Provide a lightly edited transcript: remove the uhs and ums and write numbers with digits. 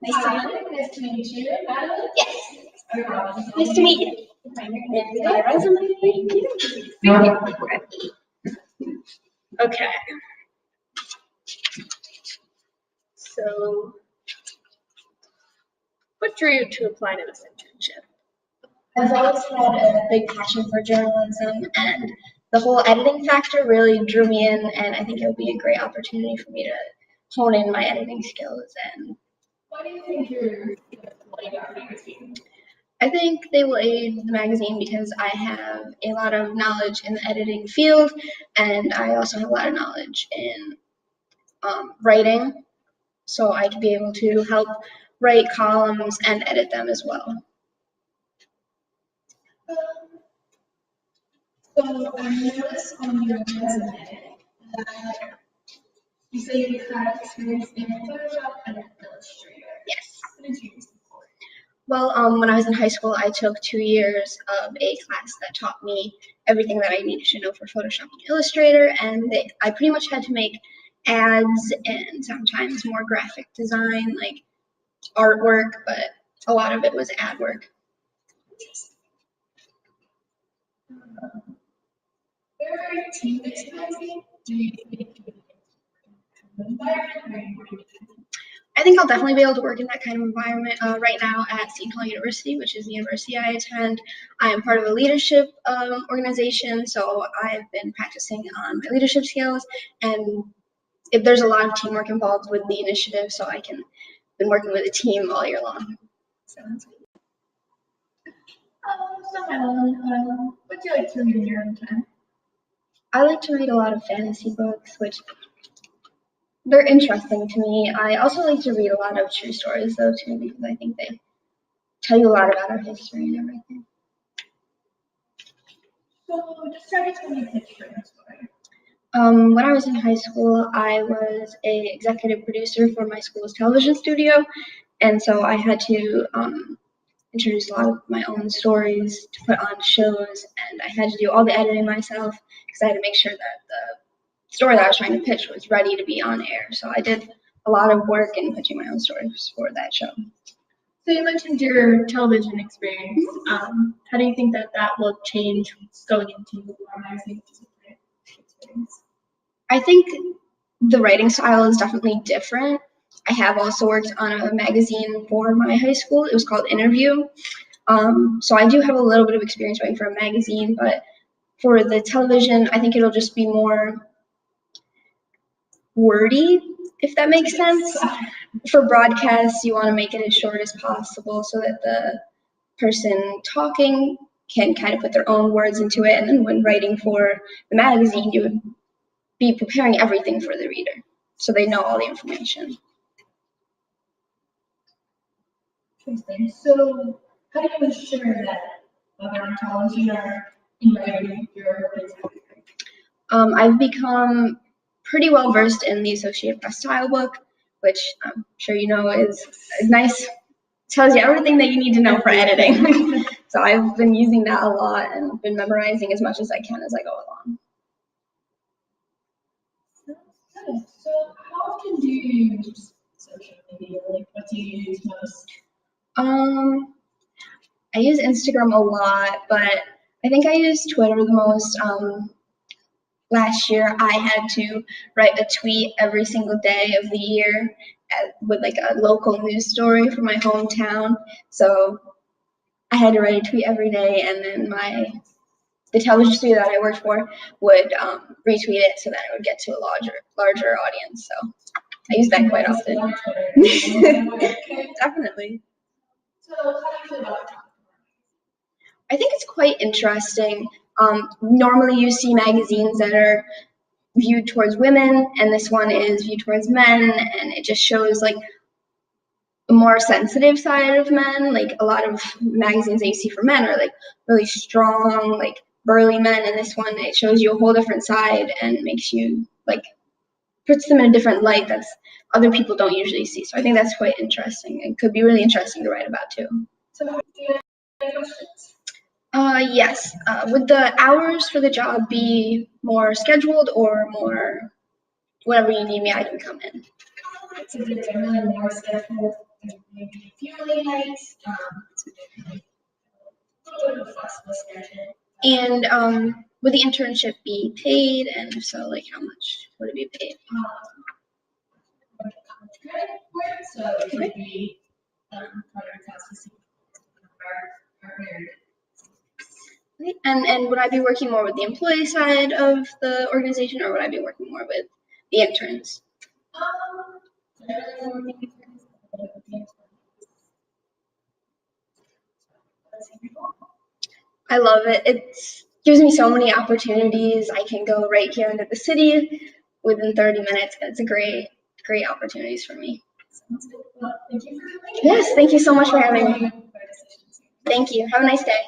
Nice to meet you. Nice to meet you, Madelyn. Yes. Nice to meet you. Here's my resume. Thank you. Okay. So, what drew you to apply to this internship? I've always had a big passion for journalism, and the whole editing factor really drew me in, and I think it would be a great opportunity for me to hone in my editing skills. And why do you think you're like our magazine? I think they will aid the magazine because I have a lot of knowledge in the editing field, and I also have a lot of knowledge in writing, so I could be able to help write columns and edit them as well. So I noticed on your resume that you say you had experience in Photoshop and Illustrator. Yes. What did you use before? Well, when I was in high school, I took 2 years of a class that taught me everything that I needed to know for Photoshop and Illustrator, and I pretty much had to make ads and sometimes more graphic design, like artwork, but a lot of it was ad work. Very team-based magazine. Do you think I think I'll definitely be able to work in that kind of environment. Right now at Seton Hall University, which is the university I attend, I am part of a leadership organization, so I've been practicing on my leadership skills, and there's a lot of teamwork involved with the initiative, so been working with a team all year long. So that's good. So Madelyn, what do you like to read in your own time? I like to read a lot of fantasy books, which they're interesting to me. I also like to read a lot of true stories, though, too, because I think they tell you a lot about our history and everything. So, describe to me a picture of a story. When I was in high school, I was an executive producer for my school's television studio, and so I had to introduce a lot of my own stories to put on shows, and I had to do all the editing myself because I had to make sure that the story that I was trying to pitch was ready to be on air. So I did a lot of work in pitching my own stories for that show. So you mentioned your television experience. How do you think that will change going into our magazine experience? I think the writing style is definitely different. I have also worked on a magazine for my high school. It was called Interview. So I do have a little bit of experience writing for a magazine, but for the television, I think it'll just be more wordy, if that makes sense. For broadcasts, you want to make it as short as possible so that the person talking can kind of put their own words into it, and then when writing for the magazine, you would be preparing everything for the reader so they know all the information. Interesting. So how do you ensure that other ontology are in writing your work? I've become pretty well versed in the Associated Press style book, which I'm sure you know is nice, tells you everything that you need to know for editing. So I've been using that a lot and been memorizing as much as I can as I go along. So how often do you use social media? Like, what do you use most? I use Instagram a lot, but I think I use Twitter the most. Last year, I had to write a tweet every single day of the year with like a local news story for my hometown. So I had to write a tweet every day, and then the television studio that I worked for would retweet it so that it would get to a larger audience. So I use that quite often. Definitely. So how do you feel about it? I think it's quite interesting. Normally you see magazines that are viewed towards women, and this one is viewed towards men, and it just shows like a more sensitive side of men. Like a lot of magazines that you see for men are like really strong, like burly men, and this one, it shows you a whole different side and makes you like puts them in a different light that's other people don't usually see. So I think that's quite interesting. It could be really interesting to write about too. So do you have any questions? Yes. Would the hours for the job be more scheduled or more whenever you need me, I can come in? It's generally more scheduled. maybe a few late nights, so maybe a little bit of a flexible schedule. And would the internship be paid? And if so, like how much would it be paid? Credit for it, so it could be part of classes are very. Okay. And would I be working more with the employee side of the organization, or would I be working more with the interns? I love it. It gives me so many opportunities. I can go right here into the city within 30 minutes. It's a great opportunities for me. Sounds good. Well, thank you for coming. Yes, thank you so much for having me. Thank you. Have a nice day.